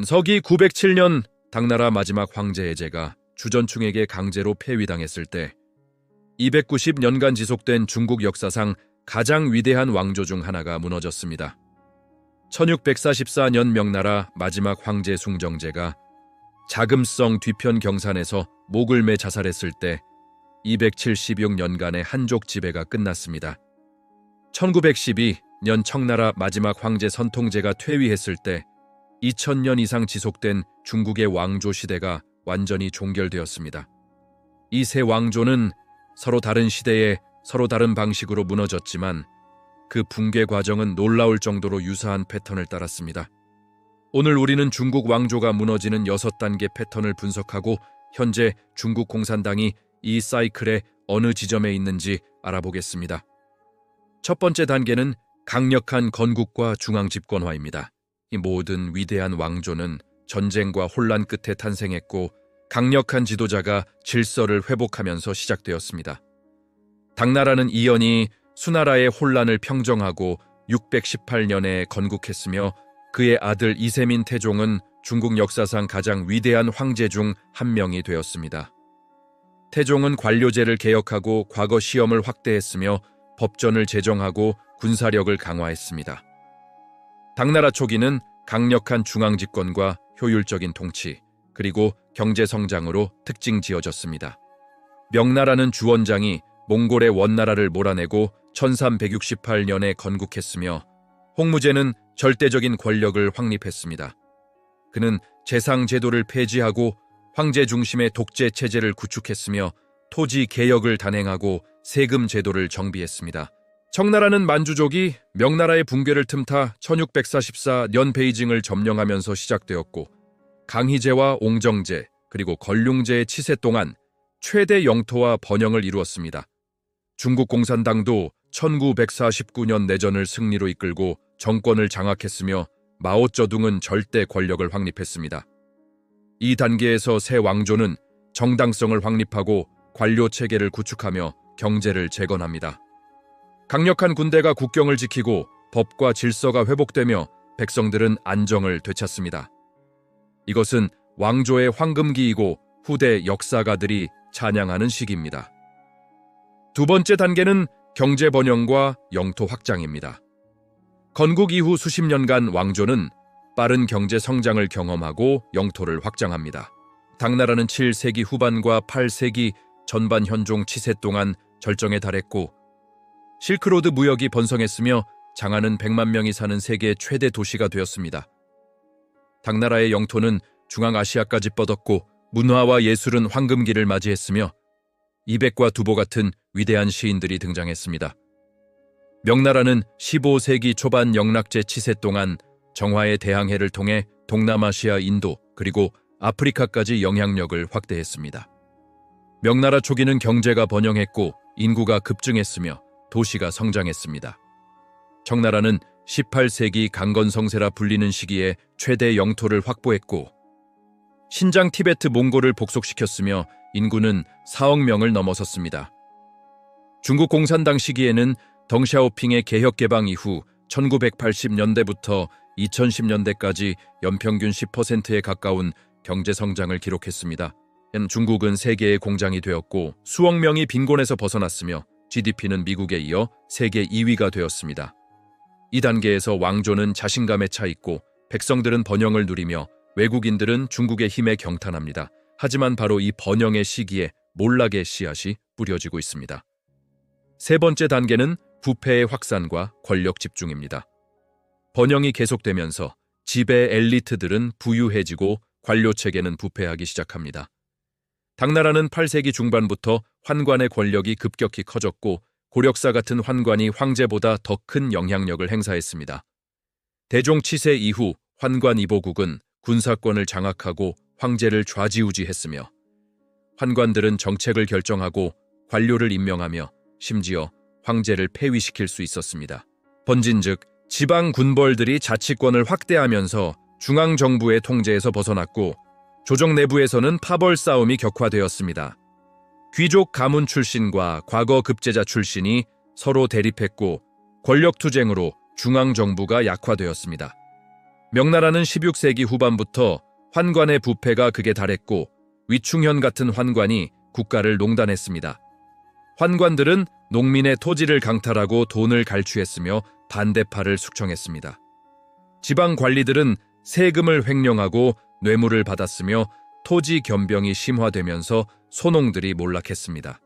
서기 907년 당나라 마지막 황제 예제가 주전충에게 강제로 폐위당했을 때 290년간 지속된 중국 역사상 가장 위대한 왕조 중 하나가 무너졌습니다. 1644년 명나라 마지막 황제 숭정제가 자금성 뒤편 경산에서 목을 매 자살했을 때 276년간의 한족 지배가 끝났습니다. 1912년 청나라 마지막 황제 선통제가 퇴위했을 때 2000년 이상 지속된 중국의 왕조 시대가 완전히 종결되었습니다. 이 세 왕조는 서로 다른 시대에 서로 다른 방식으로 무너졌지만 그 붕괴 과정은 놀라울 정도로 유사한 패턴을 따랐습니다. 오늘 우리는 중국 왕조가 무너지는 6단계 패턴을 분석하고 현재 중국 공산당이 이 사이클의 어느 지점에 있는지 알아보겠습니다. 첫 번째 단계는 강력한 건국과 중앙 집권화입니다. 이 모든 위대한 왕조는 전쟁과 혼란 끝에 탄생했고 강력한 지도자가 질서를 회복하면서 시작되었습니다. 당나라는 이연히 수나라의 혼란을 평정하고 618년에 건국했으며 그의 아들 이세민 태종은 중국 역사상 가장 위대한 황제 중 한 명이 되었습니다. 태종은 관료제를 개혁하고 과거 시험을 확대했으며 법전을 제정하고 군사력을 강화했습니다. 당나라 초기는 강력한 중앙 집권과 효율적인 통치, 그리고 경제 성장으로 특징 지어졌습니다. 명나라는 주원장이 몽골의 원나라를 몰아내고 1368년에 건국했으며 홍무제는 절대적인 권력을 확립했습니다. 그는 재상제도를 폐지하고 황제 중심의 독재 체제를 구축했으며 토지 개혁을 단행하고 세금 제도를 정비했습니다. 청나라는 만주족이 명나라의 붕괴를 틈타 1644년 베이징을 점령하면서 시작되었고 강희제와 옹정제 그리고 걸륭제의 치세 동안 최대 영토와 번영을 이루었습니다. 중국 공산당도 1949년 내전을 승리로 이끌고 정권을 장악했으며 마오쩌둥은 절대 권력을 확립했습니다. 이 단계에서 새 왕조는 정당성을 확립하고 관료 체계를 구축하며 경제를 재건합니다. 강력한 군대가 국경을 지키고 법과 질서가 회복되며 백성들은 안정을 되찾습니다. 이것은 왕조의 황금기이고 후대 역사가들이 찬양하는 시기입니다. 두 번째 단계는 경제 번영과 영토 확장입니다. 건국 이후 수십 년간 왕조는 빠른 경제 성장을 경험하고 영토를 확장합니다. 당나라는 7세기 후반과 8세기 전반 현종 치세 동안 절정에 달했고 실크로드 무역이 번성했으며 장안은 100만 명이 사는 세계 최대 도시가 되었습니다. 당나라의 영토는 중앙아시아까지 뻗었고 문화와 예술은 황금기를 맞이했으며 이백과 두보 같은 위대한 시인들이 등장했습니다. 명나라는 15세기 초반 영락제 치세 동안 정화의 대항해를 통해 동남아시아, 인도, 그리고 아프리카까지 영향력을 확대했습니다. 명나라 초기는 경제가 번영했고 인구가 급증했으며 도시가 성장했습니다. 청나라는 18세기 강건성세라 불리는 시기에 최대 영토를 확보했고 신장 티베트 몽골을 복속시켰으며 인구는 4억 명을 넘어섰습니다. 중국 공산당 시기에는 덩샤오핑의 개혁 개방 이후 1980년대부터 2010년대까지 연평균 10%에 가까운 경제 성장을 기록했습니다. 중국은 세계의 공장이 되었고 수억 명이 빈곤에서 벗어났으며 GDP는 미국에 이어 세계 2위가 되었습니다. 이 단계에서 왕조는 자신감에 차 있고 백성들은 번영을 누리며 외국인들은 중국의 힘에 경탄합니다. 하지만 바로 이 번영의 시기에 몰락의 씨앗이 뿌려지고 있습니다. 세 번째 단계는 부패의 확산과 권력 집중입니다. 번영이 계속되면서 지배 엘리트들은 부유해지고 관료체계는 부패하기 시작합니다. 당나라는 8세기 중반부터 환관의 권력이 급격히 커졌고 고력사 같은 환관이 황제보다 더 큰 영향력을 행사했습니다. 대종 치세 이후 환관 이보국은 군사권을 장악하고 황제를 좌지우지했으며 환관들은 정책을 결정하고 관료를 임명하며 심지어 황제를 폐위시킬 수 있었습니다. 번진즉 지방 군벌들이 자치권을 확대하면서 중앙정부의 통제에서 벗어났고 조정 내부에서는 파벌 싸움이 격화되었습니다. 귀족 가문 출신과 과거 급제자 출신이 서로 대립했고 권력투쟁으로 중앙정부가 약화되었습니다. 명나라는 16세기 후반부터 환관의 부패가 극에 달했고 위충현 같은 환관이 국가를 농단했습니다. 환관들은 농민의 토지를 강탈하고 돈을 갈취했으며 반대파를 숙청했습니다. 지방 관리들은 세금을 횡령하고 뇌물을 받았으며 토지 겸병이 심화되면서 소농들이 몰락했습니다.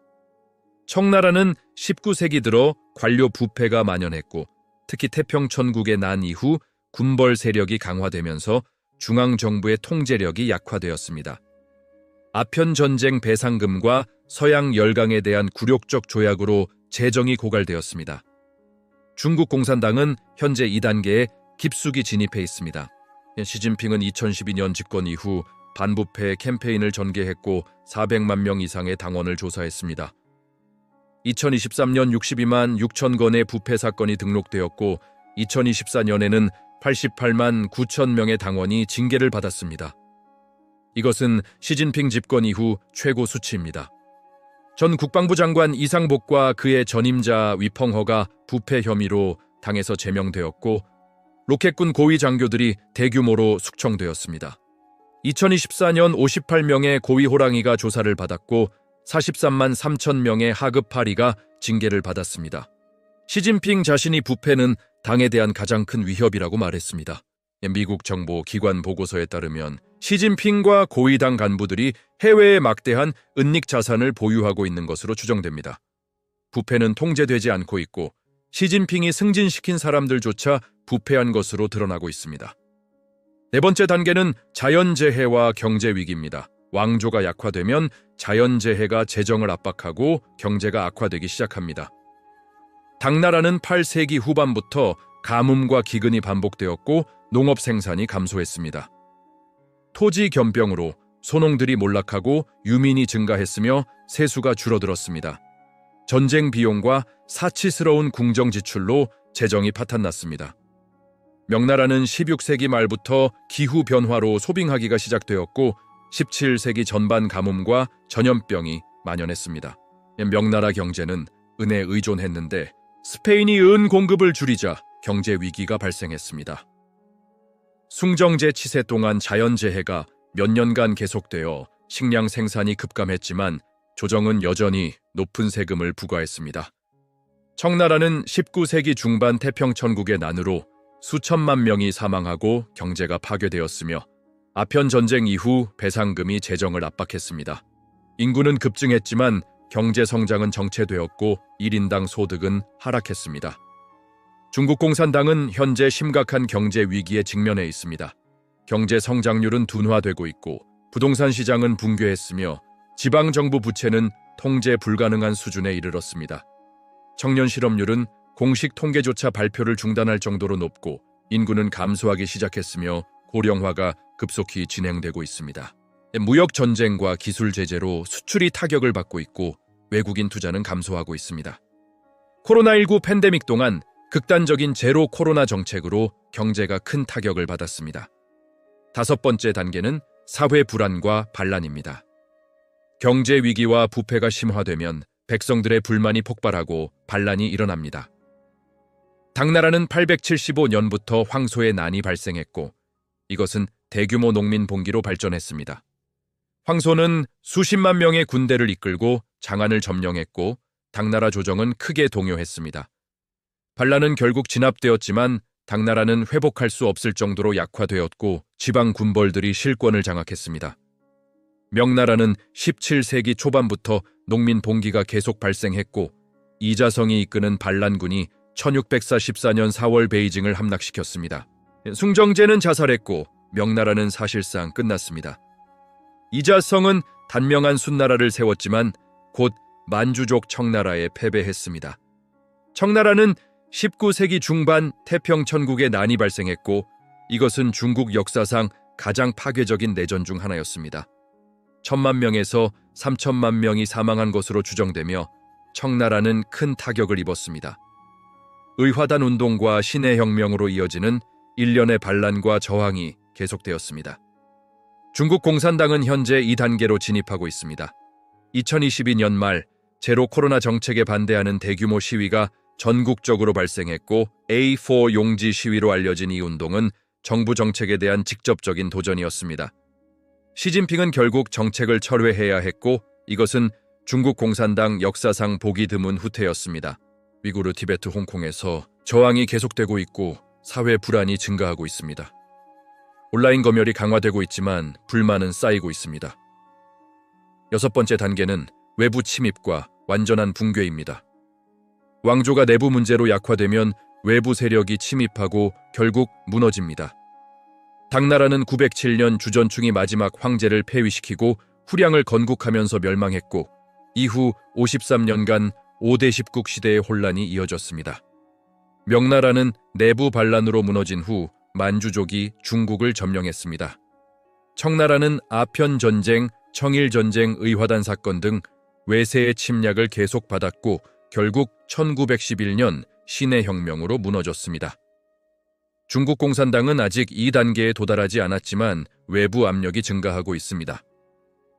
청나라는 19세기 들어 관료 부패가 만연했고 특히 태평천국의 난 이후 군벌 세력이 강화되면서 중앙정부의 통제력이 약화되었습니다. 아편전쟁 배상금과 서양 열강에 대한 굴욕적 조약으로 재정이 고갈되었습니다. 중국 공산당은 현재 2단계에 깊숙이 진입해 있습니다. 시진핑은 2012년 집권 이후 반부패 캠페인을 전개했고 400만 명 이상의 당원을 조사했습니다. 2023년 62만 6천 건의 부패 사건이 등록되었고 2024년에는 88만 9천 명의 당원이 징계를 받았습니다. 이것은 시진핑 집권 이후 최고 수치입니다. 전 국방부 장관 이상복과 그의 전임자 위펑허가 부패 혐의로 당에서 제명되었고 로켓군 고위 장교들이 대규모로 숙청되었습니다. 2024년 58명의 고위 호랑이가 조사를 받았고 43만 3천 명의 하급 파리가 징계를 받았습니다. 시진핑 자신이 부패는 당에 대한 가장 큰 위협이라고 말했습니다. 미국 정보 기관 보고서에 따르면 시진핑과 고위당 간부들이 해외에 막대한 은닉 자산을 보유하고 있는 것으로 추정됩니다. 부패는 통제되지 않고 있고 시진핑이 승진시킨 사람들조차 부패한 것으로 드러나고 있습니다. 네 번째 단계는 자연재해와 경제위기입니다. 왕조가 약화되면 자연재해가 재정을 압박하고 경제가 악화되기 시작합니다. 당나라는 8세기 후반부터 가뭄과 기근이 반복되었고 농업 생산이 감소했습니다. 토지 겸병으로 소농들이 몰락하고 유민이 증가했으며 세수가 줄어들었습니다. 전쟁 비용과 사치스러운 궁정 지출로 재정이 파탄났습니다. 명나라는 16세기 말부터 기후 변화로 소빙하기가 시작되었고 17세기 전반 가뭄과 전염병이 만연했습니다. 명나라 경제는 은에 의존했는데 스페인이 은 공급을 줄이자 경제 위기가 발생했습니다. 숭정제 치세 동안 자연재해가 몇 년간 계속되어 식량 생산이 급감했지만 조정은 여전히 높은 세금을 부과했습니다. 청나라는 19세기 중반 태평천국의 난으로 수천만 명이 사망하고 경제가 파괴되었으며 아편 전쟁 이후 배상금이 재정을 압박했습니다. 인구는 급증했지만 경제 성장은 정체되었고 1인당 소득은 하락했습니다. 중국 공산당은 현재 심각한 경제 위기에 직면해 있습니다. 경제 성장률은 둔화되고 있고 부동산 시장은 붕괴했으며 지방정부 부채는 통제 불가능한 수준에 이르렀습니다. 청년 실업률은 공식 통계조차 발표를 중단할 정도로 높고 인구는 감소하기 시작했으며 고령화가 급속히 진행되고 있습니다. 무역 전쟁과 기술 제재로 수출이 타격을 받고 있고 외국인 투자는 감소하고 있습니다. 코로나19 팬데믹 동안 극단적인 제로 코로나 정책으로 경제가 큰 타격을 받았습니다. 다섯 번째 단계는 사회 불안과 반란입니다. 경제 위기와 부패가 심화되면 백성들의 불만이 폭발하고 반란이 일어납니다. 당나라는 875년부터 황소의 난이 발생했고 이것은 대규모 농민 봉기로 발전했습니다. 황소는 수십만 명의 군대를 이끌고 장안을 점령했고 당나라 조정은 크게 동요했습니다. 반란은 결국 진압되었지만 당나라는 회복할 수 없을 정도로 약화되었고 지방 군벌들이 실권을 장악했습니다. 명나라는 17세기 초반부터 농민 봉기가 계속 발생했고 이자성이 이끄는 반란군이 1644년 4월 베이징을 함락시켰습니다. 숭정제는 자살했고 명나라는 사실상 끝났습니다. 이자성은 단명한 순나라를 세웠지만 곧 만주족 청나라에 패배했습니다. 청나라는 19세기 중반 태평천국의 난이 발생했고 이것은 중국 역사상 가장 파괴적인 내전 중 하나였습니다. 1,000만 명에서 3천만 명이 사망한 것으로 추정되며 청나라는 큰 타격을 입었습니다. 의화단 운동과 신해혁명으로 이어지는 일련의 반란과 저항이 계속되었습니다. 중국 공산당은 현재 2단계로 진입하고 있습니다. 2022년 말 제로 코로나 정책에 반대하는 대규모 시위가 전국적으로 발생했고 A4 용지 시위로 알려진 이 운동은 정부 정책에 대한 직접적인 도전이었습니다. 시진핑은 결국 정책을 철회해야 했고 이것은 중국 공산당 역사상 보기 드문 후퇴였습니다. 위구르, 티베트, 홍콩에서 저항이 계속되고 있고 사회 불안이 증가하고 있습니다. 온라인 검열이 강화되고 있지만 불만은 쌓이고 있습니다. 6번째 단계는 외부 침입과 완전한 붕괴입니다. 왕조가 내부 문제로 약화되면 외부 세력이 침입하고 결국 무너집니다. 당나라는 907년 주전충이 마지막 황제를 폐위시키고 후량을 건국하면서 멸망했고 이후 53년간 5대 10국 시대의 혼란이 이어졌습니다. 명나라는 내부 반란으로 무너진 후 만주족이 중국을 점령했습니다. 청나라는 아편전쟁, 청일전쟁, 의화단 사건 등 외세의 침략을 계속받았고 결국 1911년 신해혁명으로 무너졌습니다. 중국 공산당은 아직 2단계에 도달하지 않았지만 외부 압력이 증가하고 있습니다.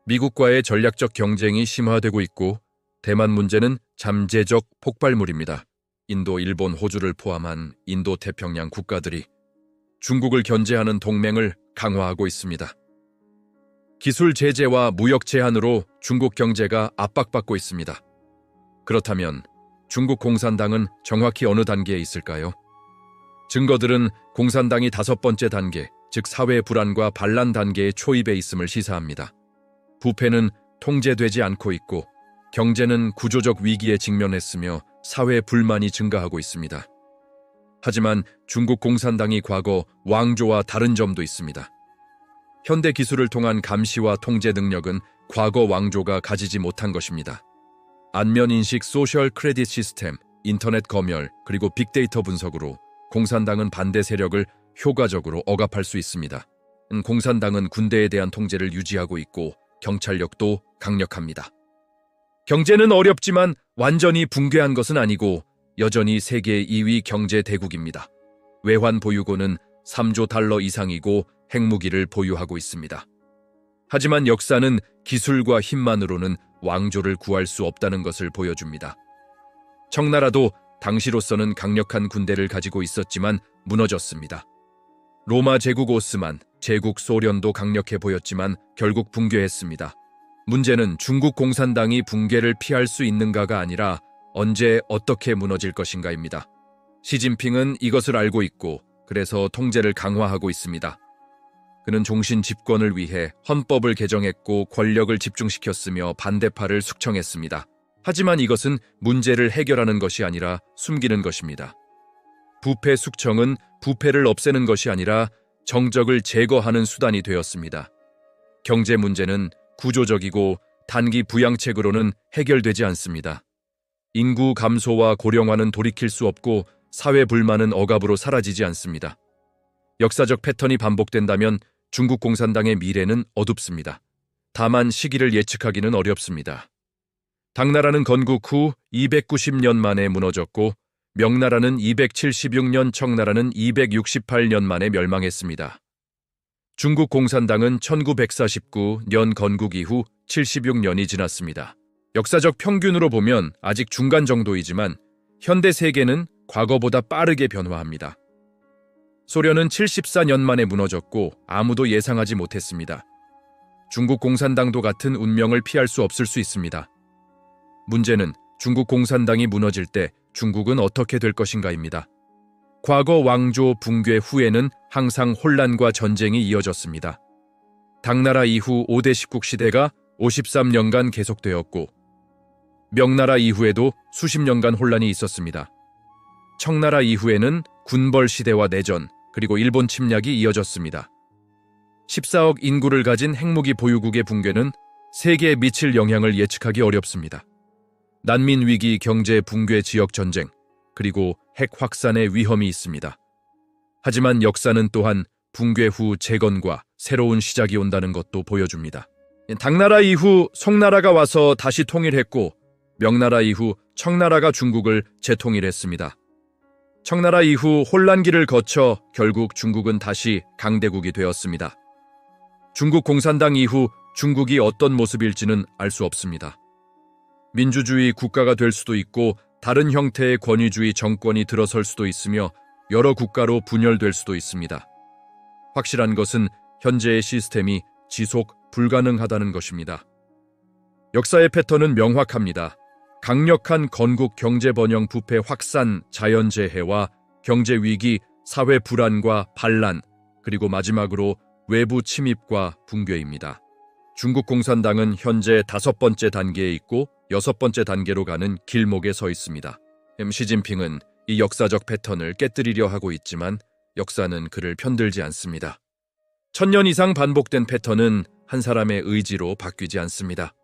미국과의 전략적 경쟁이 심화되고 있고 대만 문제는 잠재적 폭발물입니다. 인도, 일본, 호주를 포함한 인도-태평양 국가들이 중국을 견제하는 동맹을 강화하고 있습니다. 기술 제재와 무역 제한으로 중국 경제가 압박받고 있습니다. 그렇다면 중국 공산당은 정확히 어느 단계에 있을까요? 증거들은 공산당이 5번째 단계, 즉 사회 불안과 반란 단계의 초입에 있음을 시사합니다. 부패는 통제되지 않고 있고 경제는 구조적 위기에 직면했으며 사회 불만이 증가하고 있습니다. 하지만 중국 공산당이 과거 왕조와 다른 점도 있습니다. 현대 기술을 통한 감시와 통제 능력은 과거 왕조가 가지지 못한 것입니다. 안면인식 소셜 크레딧 시스템, 인터넷 검열, 그리고 빅데이터 분석으로 공산당은 반대 세력을 효과적으로 억압할 수 있습니다. 공산당은 군대에 대한 통제를 유지하고 있고 경찰력도 강력합니다. 경제는 어렵지만 완전히 붕괴한 것은 아니고 여전히 세계 2위 경제 대국입니다. 외환 보유고는 3조 달러 이상이고 핵무기를 보유하고 있습니다. 하지만 역사는 기술과 힘만으로는 왕조를 구할 수 없다는 것을 보여줍니다. 청나라도 당시로서는 강력한 군대를 가지고 있었지만 무너졌습니다. 로마 제국 오스만, 제국 소련도 강력해 보였지만 결국 붕괴했습니다. 문제는 중국 공산당이 붕괴를 피할 수 있는가가 아니라 언제 어떻게 무너질 것인가입니다. 시진핑은 이것을 알고 있고 그래서 통제를 강화하고 있습니다. 그는 종신 집권을 위해 헌법을 개정했고 권력을 집중시켰으며 반대파를 숙청했습니다. 하지만 이것은 문제를 해결하는 것이 아니라 숨기는 것입니다. 부패 숙청은 부패를 없애는 것이 아니라 정적을 제거하는 수단이 되었습니다. 경제 문제는 구조적이고 단기 부양책으로는 해결되지 않습니다. 인구 감소와 고령화는 돌이킬 수 없고 사회 불만은 억압으로 사라지지 않습니다. 역사적 패턴이 반복된다면 중국 공산당의 미래는 어둡습니다. 다만 시기를 예측하기는 어렵습니다. 당나라는 건국 후 290년 만에 무너졌고 명나라는 276년, 청나라는 268년 만에 멸망했습니다. 중국 공산당은 1949년 건국 이후 76년이 지났습니다. 역사적 평균으로 보면 아직 중간 정도이지만 현대 세계는 과거보다 빠르게 변화합니다. 소련은 74년 만에 무너졌고 아무도 예상하지 못했습니다. 중국 공산당도 같은 운명을 피할 수 없을 수 있습니다. 문제는 중국 공산당이 무너질 때 중국은 어떻게 될 것인가입니다. 과거 왕조 붕괴 후에는 항상 혼란과 전쟁이 이어졌습니다. 당나라 이후 5대 10국 시대가 53년간 계속되었고 명나라 이후에도 수십 년간 혼란이 있었습니다. 청나라 이후에는 군벌 시대와 내전, 그리고 일본 침략이 이어졌습니다. 14억 인구를 가진 핵무기 보유국의 붕괴는 세계에 미칠 영향을 예측하기 어렵습니다. 난민 위기, 경제 붕괴, 지역 전쟁, 그리고 핵 확산의 위험이 있습니다. 하지만 역사는 또한 붕괴 후 재건과 새로운 시작이 온다는 것도 보여줍니다. 당나라 이후 송나라가 와서 다시 통일했고 명나라 이후 청나라가 중국을 재통일했습니다. 청나라 이후 혼란기를 거쳐 결국 중국은 다시 강대국이 되었습니다. 중국 공산당 이후 중국이 어떤 모습일지는 알 수 없습니다. 민주주의 국가가 될 수도 있고 다른 형태의 권위주의 정권이 들어설 수도 있으며 여러 국가로 분열될 수도 있습니다. 확실한 것은 현재의 시스템이 지속 불가능하다는 것입니다. 역사의 패턴은 명확합니다. 강력한 건국 경제 번영 부패 확산, 자연재해와 경제 위기, 사회 불안과 반란, 그리고 마지막으로 외부 침입과 붕괴입니다. 중국 공산당은 현재 5번째 단계에 있고 6번째 단계로 가는 길목에 서 있습니다. 시진핑은 이 역사적 패턴을 깨뜨리려 하고 있지만 역사는 그를 편들지 않습니다. 1000년 이상 반복된 패턴은 한 사람의 의지로 바뀌지 않습니다.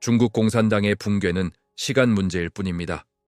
중국 공산당의 붕괴는 시간 문제일 뿐입니다.